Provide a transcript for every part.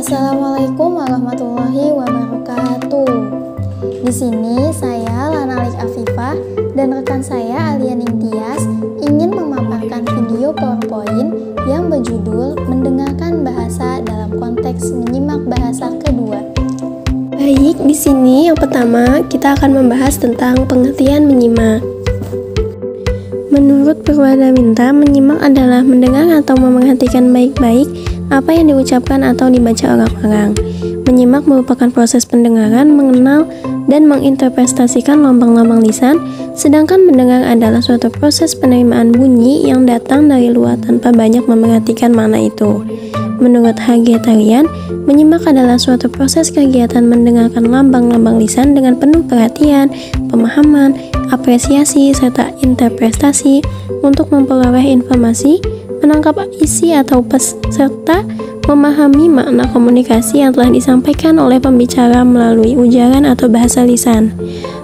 Assalamualaikum warahmatullahi wabarakatuh. Di sini saya Lanalik Afifah dan rekan saya Alia Ningtyas ingin memaparkan video PowerPoint yang berjudul Mendengarkan Bahasa dalam konteks menyimak bahasa kedua. Baik, di sini yang pertama kita akan membahas tentang pengertian menyimak. Menurut Purwadaminta, menyimak adalah mendengar atau memerhatikan baik-baik apa yang diucapkan atau dibaca orang-orang. Menyimak merupakan proses pendengaran, mengenal, dan menginterpretasikan lambang-lambang lisan, sedangkan mendengar adalah suatu proses penerimaan bunyi yang datang dari luar tanpa banyak memerhatikan makna itu. Menurut Hagetarian, menyimak adalah suatu proses kegiatan mendengarkan lambang-lambang lisan dengan penuh perhatian, pemahaman, apresiasi, serta interpretasi untuk memperoleh informasi, menangkap isi atau serta memahami makna komunikasi yang telah disampaikan oleh pembicara melalui ujaran atau bahasa lisan.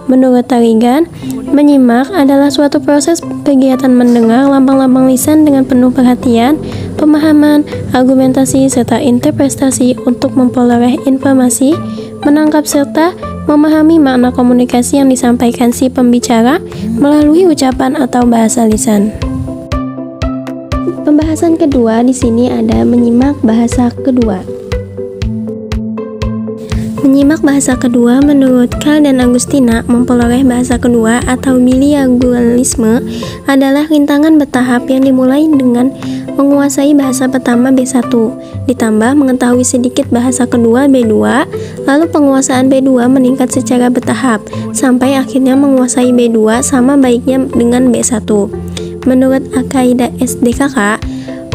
Menurut Tarigan, menyimak adalah suatu proses kegiatan mendengar lambang-lambang lisan dengan penuh perhatian, pemahaman, argumentasi, serta interpretasi untuk memperoleh informasi, menangkap serta memahami makna komunikasi yang disampaikan si pembicara melalui ucapan atau bahasa lisan. Pembahasan kedua di sini ada menyimak bahasa kedua. Menyimak bahasa kedua menurut Carl dan Agustina, memperoleh bahasa kedua atau bilingualisme adalah rintangan bertahap yang dimulai dengan menguasai bahasa pertama B1, ditambah mengetahui sedikit bahasa kedua B2, lalu penguasaan B2 meningkat secara bertahap, sampai akhirnya menguasai B2 sama baiknya dengan B1. Menurut Akaida SDKK,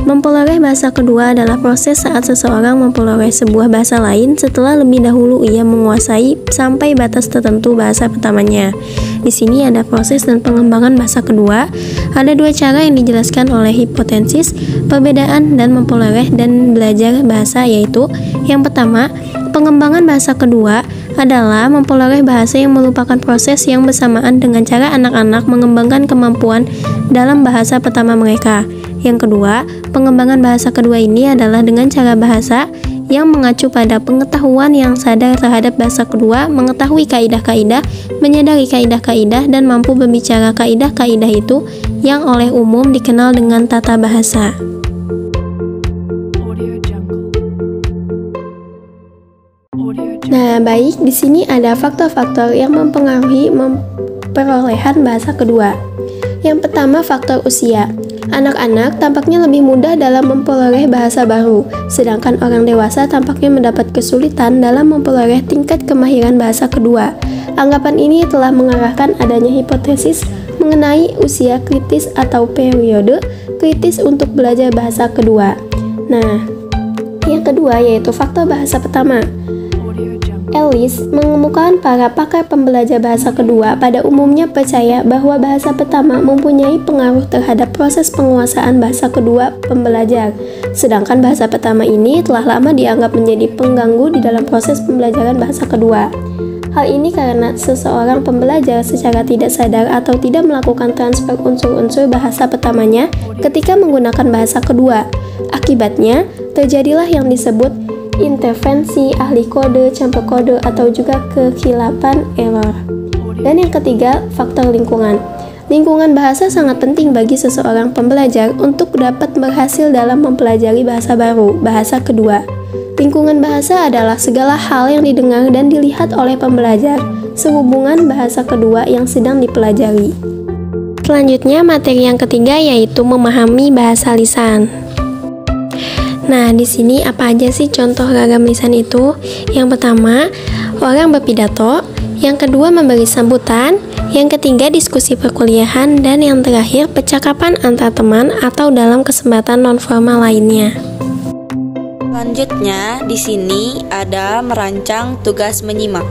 memperoleh bahasa kedua adalah proses saat seseorang memperoleh sebuah bahasa lain setelah lebih dahulu ia menguasai sampai batas tertentu bahasa pertamanya. Di sini ada proses dan pengembangan bahasa kedua. Ada dua cara yang dijelaskan oleh hipotesis, perbedaan dan memperoleh dan belajar bahasa, yaitu yang pertama, pengembangan bahasa kedua adalah memperoleh bahasa yang merupakan proses yang bersamaan dengan cara anak-anak mengembangkan kemampuan dalam bahasa pertama mereka. Yang kedua, pengembangan bahasa kedua ini adalah dengan cara bahasa yang mengacu pada pengetahuan yang sadar terhadap bahasa kedua, mengetahui kaidah-kaidah, menyadari kaidah-kaidah, dan mampu berbicara kaidah-kaidah itu yang oleh umum dikenal dengan tata bahasa. Nah, baik, di sini ada faktor-faktor yang mempengaruhi perolehan bahasa kedua. Yang pertama, faktor usia. Anak-anak tampaknya lebih mudah dalam memperoleh bahasa baru, sedangkan orang dewasa tampaknya mendapat kesulitan dalam memperoleh tingkat kemahiran bahasa kedua. Anggapan ini telah mengarahkan adanya hipotesis mengenai usia kritis atau periode kritis untuk belajar bahasa kedua. Nah, yang kedua yaitu faktor bahasa pertama. Ellis mengemukakan para pakar pembelajar bahasa kedua pada umumnya percaya bahwa bahasa pertama mempunyai pengaruh terhadap proses penguasaan bahasa kedua pembelajar, sedangkan bahasa pertama ini telah lama dianggap menjadi pengganggu di dalam proses pembelajaran bahasa kedua. Hal ini karena seseorang pembelajar secara tidak sadar atau tidak melakukan transfer unsur-unsur bahasa pertamanya ketika menggunakan bahasa kedua. Akibatnya, terjadilah yang disebut intervensi, ahli kode, campur kode, atau juga kekhilafan error. Dan yang ketiga, faktor lingkungan. Lingkungan bahasa sangat penting bagi seseorang pembelajar untuk dapat berhasil dalam mempelajari bahasa baru, bahasa kedua. Lingkungan bahasa adalah segala hal yang didengar dan dilihat oleh pembelajar sehubungan bahasa kedua yang sedang dipelajari. Selanjutnya, materi yang ketiga yaitu memahami bahasa lisan. Nah, di sini apa aja sih contoh ragam lisan itu? Yang pertama, orang berpidato. Yang kedua, memberi sambutan. Yang ketiga, diskusi perkuliahan. Dan yang terakhir, percakapan antar teman atau dalam kesempatan non-formal lainnya. Selanjutnya, di sini ada merancang tugas menyimak.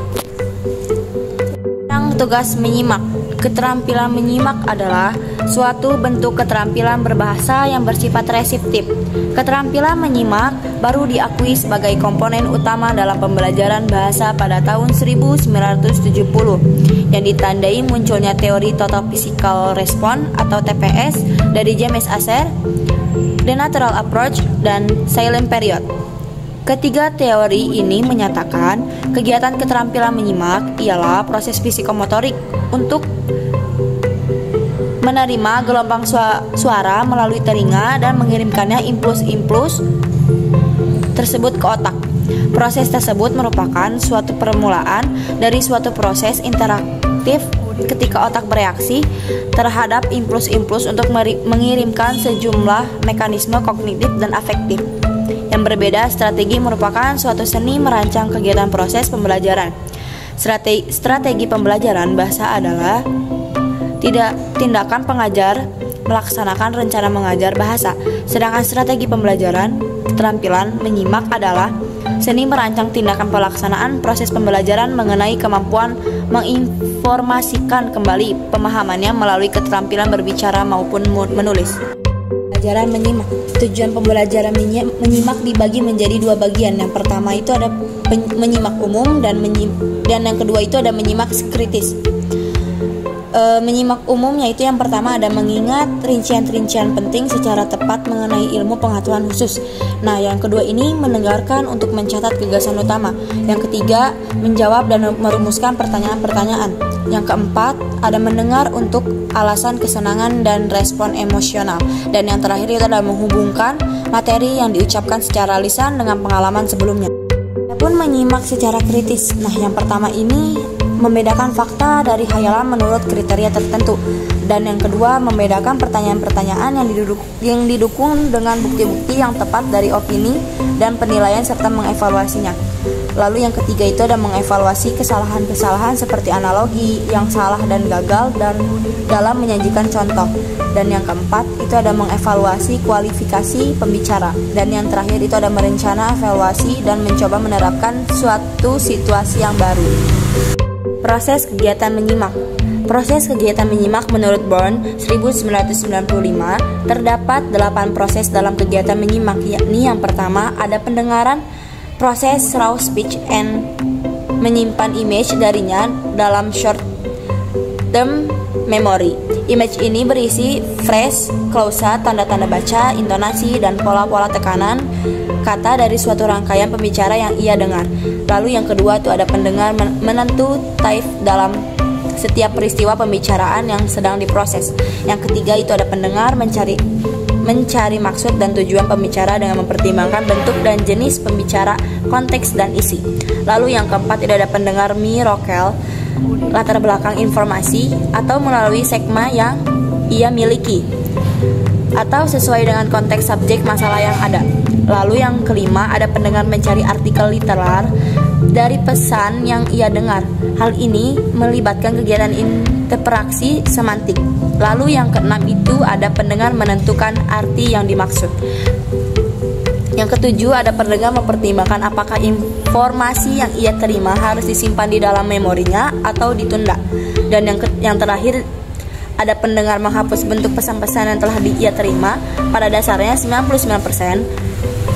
Tugas menyimak. Keterampilan menyimak adalah suatu bentuk keterampilan berbahasa yang bersifat reseptif. Keterampilan menyimak baru diakui sebagai komponen utama dalam pembelajaran bahasa pada tahun 1970 yang ditandai munculnya teori Total Physical Response atau TPS dari James Asser, The Natural Approach, dan Silent Period. Ketiga teori ini menyatakan kegiatan keterampilan menyimak ialah proses psikomotorik untuk menerima gelombang suara melalui telinga dan mengirimkannya impuls-impuls tersebut ke otak. Proses tersebut merupakan suatu permulaan dari suatu proses interaktif ketika otak bereaksi terhadap impuls-impuls untuk mengirimkan sejumlah mekanisme kognitif dan afektif. Yang berbeda, strategi merupakan suatu seni merancang kegiatan proses pembelajaran. Strategi pembelajaran bahasa adalah tindakan pengajar melaksanakan rencana mengajar bahasa. Sedangkan strategi pembelajaran keterampilan menyimak adalah seni merancang tindakan pelaksanaan proses pembelajaran mengenai kemampuan menginformasikan kembali pemahamannya melalui keterampilan berbicara maupun menulis. Pembelajaran menyimak. Tujuan pembelajaran menyimak dibagi menjadi dua bagian. Yang pertama itu ada menyimak umum dan yang kedua itu ada menyimak kritis. Menyimak umum yaitu yang pertama ada mengingat rincian-rincian penting secara tepat mengenai ilmu pengetahuan khusus. Nah, yang kedua ini mendengarkan untuk mencatat gagasan utama. Yang ketiga, menjawab dan merumuskan pertanyaan-pertanyaan. Yang keempat, ada mendengar untuk alasan kesenangan dan respon emosional. Dan yang terakhir itu adalah menghubungkan materi yang diucapkan secara lisan dengan pengalaman sebelumnya. Adapun menyimak secara kritis. Nah, yang pertama ini membedakan fakta dari khayalan menurut kriteria tertentu. Dan yang kedua, membedakan pertanyaan-pertanyaan yang didukung dengan bukti-bukti yang tepat dari opini dan penilaian serta mengevaluasinya. Lalu yang ketiga itu ada mengevaluasi kesalahan-kesalahan seperti analogi yang salah dan gagal dan dalam menyajikan contoh. Dan yang keempat itu ada mengevaluasi kualifikasi pembicara. Dan yang terakhir itu ada merencana evaluasi dan mencoba menerapkan suatu situasi yang baru. Proses kegiatan menyimak. Proses kegiatan menyimak menurut Bourne 1995 terdapat 8 proses dalam kegiatan menyimak, yakni yang pertama ada pendengaran, proses raw speech and menyimpan image darinya dalam short term memory. Image ini berisi phrase, klausa, tanda-tanda baca, intonasi, dan pola-pola tekanan kata dari suatu rangkaian pembicara yang ia dengar. Lalu yang kedua itu ada pendengar menentu type dalam setiap peristiwa pembicaraan yang sedang diproses. Yang ketiga itu ada pendengar mencari maksud dan tujuan pembicara dengan mempertimbangkan bentuk dan jenis pembicara, konteks dan isi. Lalu yang keempat itu ada pendengar mirokel, latar belakang informasi atau melalui segma yang ia miliki atau sesuai dengan konteks subjek masalah yang ada. Lalu yang kelima ada pendengar mencari artikel literar dari pesan yang ia dengar. Hal ini melibatkan kegiatan interaksi semantik. Lalu yang keenam itu ada pendengar menentukan arti yang dimaksud. Yang ketujuh ada pendengar mempertimbangkan apakah informasi yang ia terima harus disimpan di dalam memorinya atau ditunda. Dan yang terakhir ada pendengar menghapus bentuk pesan-pesan yang telah ia terima. Pada dasarnya 99%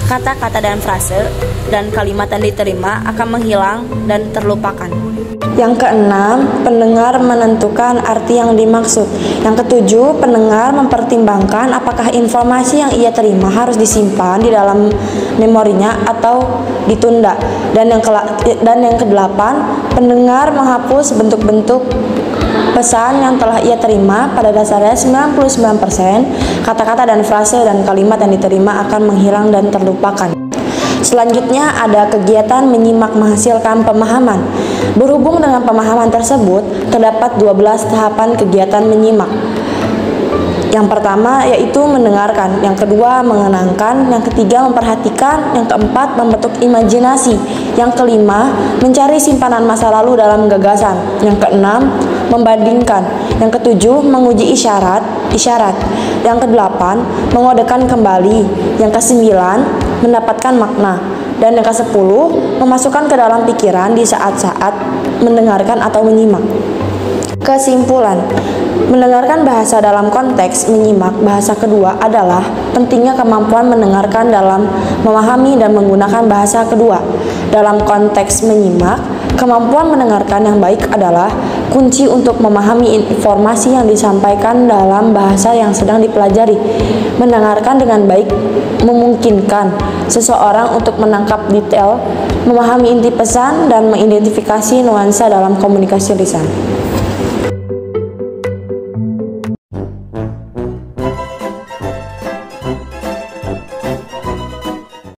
kata-kata dan frase dan kalimat yang diterima akan menghilang dan terlupakan. Yang keenam, pendengar menentukan arti yang dimaksud. Yang ketujuh, pendengar mempertimbangkan apakah informasi yang ia terima harus disimpan di dalam memorinya atau ditunda. Dan yang kedelapan, pendengar menghapus bentuk-bentuk pesan yang telah ia terima. Pada dasarnya 99% kata-kata dan frase dan kalimat yang diterima akan menghilang dan terlupakan. Selanjutnya ada kegiatan menyimak menghasilkan pemahaman. Berhubung dengan pemahaman tersebut, terdapat 12 tahapan kegiatan menyimak. Yang pertama yaitu mendengarkan, yang kedua mengenangkan, yang ketiga memperhatikan, yang keempat membentuk imajinasi, yang kelima mencari simpanan masa lalu dalam gagasan, yang keenam membandingkan, yang ketujuh menguji isyarat, yang kedelapan mengodekan kembali, yang kesembilan mendapatkan makna, dan yang ke-10 memasukkan ke dalam pikiran di saat-saat mendengarkan atau menyimak. Kesimpulan, mendengarkan bahasa dalam konteks menyimak bahasa kedua adalah pentingnya kemampuan mendengarkan dalam memahami dan menggunakan bahasa kedua. Dalam konteks menyimak, kemampuan mendengarkan yang baik adalah kunci untuk memahami informasi yang disampaikan dalam bahasa yang sedang dipelajari. Mendengarkan dengan baik memungkinkan seseorang untuk menangkap detail, memahami inti pesan, dan mengidentifikasi nuansa dalam komunikasi lisan.